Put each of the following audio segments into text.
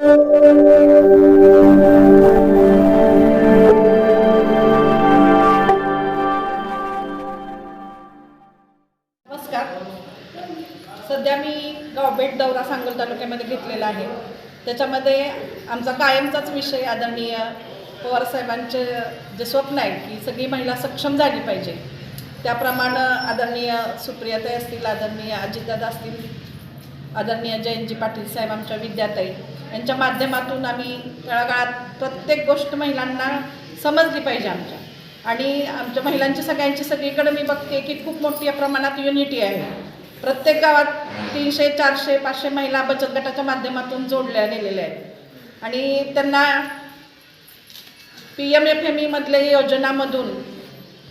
नमस्कार. सध्या मी गावभेट दौरा सांगोला तालुक्यामध्ये घेतलेला आहे. त्याच्यामध्ये आमचा कायमचाच विषय आदरणीय पवारसाहेबांचे जे स्वप्न आहे की सगळी महिला सक्षम झाली पाहिजे, त्याप्रमाणे आदरणीय सुप्रियाताई असतील, आदरणीय अजितदादा असतील, आदरणीय जयंतजी पाटील साहेब आमच्या विद्याताई यांच्या माध्यमातून आम्ही तळागाळात प्रत्येक गोष्ट महिलांना समजली पाहिजे आणि आमच्या महिलांची सगळ्यांची सगळीकडे मी बघते की खूप मोठ्या प्रमाणात युनिटी आहे. प्रत्येक गावात 300, 400, 500 महिला बचत गटाच्या माध्यमातून जोडल्या गेलेल्या आहेत आणि त्यांना PMFME मधल्या योजनामधून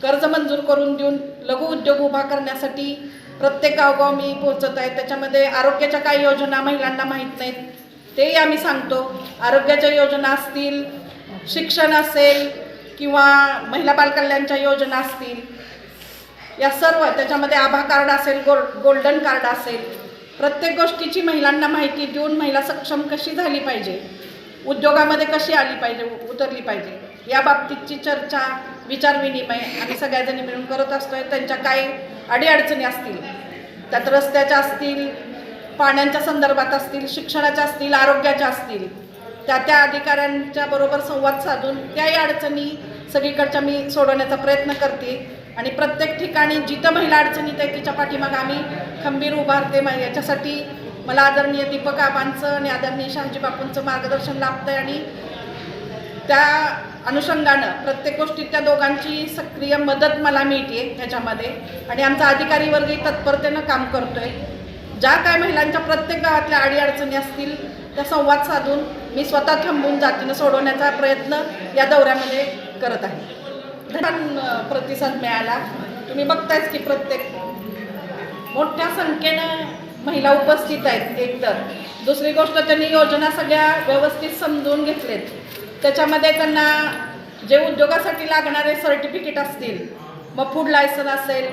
कर्ज मंजूर करून देऊन लघु उद्योग उभा करण्यासाठी प्रत्येक गावगाव मी पोहोचत आहे. त्याच्यामध्ये आरोग्याच्या काही योजना महिलांना माहीत नाहीत, तेही आम्ही सांगतो. आरोग्याच्या योजना असतील, शिक्षण असेल किंवा महिला बालकल्याणच्या योजना असतील, या सर्व त्याच्यामध्ये आभा कार्ड असेल, गोल्डन कार्ड असेल, प्रत्येक गोष्टीची महिलांना माहिती देऊन महिला सक्षम कशी झाली पाहिजे, उद्योगामध्ये कशी आली पाहिजे, उतरली पाहिजे, या बाबतीतची चर्चा, विचारविनिमय आम्ही सगळ्याजणी मिळून करत असतोय. त्यांच्या काही अडीअडचणी असतील, त्यात रस्त्याच्या असतील, पाण्याच्या संदर्भात असतील, शिक्षणाच्या असतील, आरोग्याच्या असतील, त्या अधिकाऱ्यांच्या बरोबर संवाद साधून त्याही अडचणी सगळीकडच्या मी सोडवण्याचा प्रयत्न करते आणि प्रत्येक ठिकाणी जिथं महिला अडचणीत आहे तिच्या पाठीमागं आम्ही खंबीर उभारते. याच्यासाठी मला आदरणीय दीपक आबांचं आणि आदरणीय शहाजी बापूंचं मार्गदर्शन लाभतं आहे आणि त्या अनुषंगानं प्रत्येक गोष्टीत त्या दोघांची सक्रिय मदत मला मिळते ह्याच्यामध्ये आणि आमचा अधिकारी वर्गही तत्परतेनं काम करतोय. ज्या काय महिलांच्या प्रत्येक गावातल्या अडीअडचणी असतील त्या संवाद साधून मी स्वतः थांबून जातीनं सोडवण्याचा प्रयत्न या दौऱ्यामध्ये करत आहे. छान प्रतिसाद मिळाला. तुम्ही बघतायच की प्रत्येक मोठ्या संख्येनं महिला उपस्थित आहेत. एक तर दुसरी गोष्ट, त्यांनी योजना सगळ्या व्यवस्थित समजून घेतलेत. त्याच्यामध्ये त्यांना जे उद्योगासाठी लागणारे सर्टिफिकेट असतील, मग फूड लायसन असेल,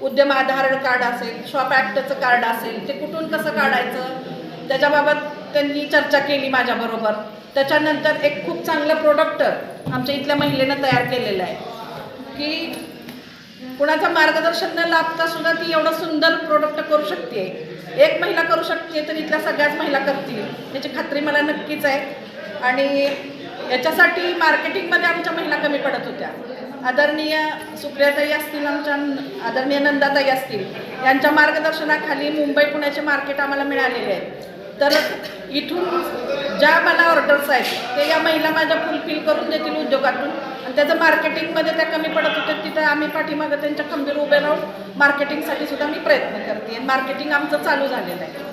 उद्यम आधार कार्ड असेल, शॉप ॲक्टचं कार्ड असेल, ते कुठून कसं काढायचं त्याच्याबाबत त्यांनी चर्चा केली माझ्याबरोबर. त्याच्यानंतर एक खूप चांगलं प्रोडक्ट आमच्या इथल्या महिलेनं तयार केलेलं आहे की कुणाचं मार्गदर्शन न लाभता सुद्धा ती एवढं सुंदर प्रोडक्ट करू शकते. एक महिला करू शकते तर इथल्या सगळ्याच महिला करतील याची खात्री मला नक्कीच आहे. आणि याच्यासाठी मार्केटिंगमध्ये आमच्या महिला कमी पडत होत्या. आदरणीय सुप्रियाताई असतील, आमच्या आदरणीय नंदाताई असतील, यांच्या मार्गदर्शनाखाली मुंबई पुण्याचे मार्केट आम्हाला मिळालेले आहेत. तर इथून ज्या मला ऑर्डर्स आहेत ते या महिला माझ्या फुलफिल करून देतील उद्योगातून आणि त्याचं मार्केटिंगमध्ये त्या कमी पडत होत्या, तिथं आम्ही पाठीमागं त्यांच्या खंबीर उभे राहून मार्केटिंगसाठी सुद्धा मी प्रयत्न करते. मार्केटिंग आमचं चालू झालेलं आहे.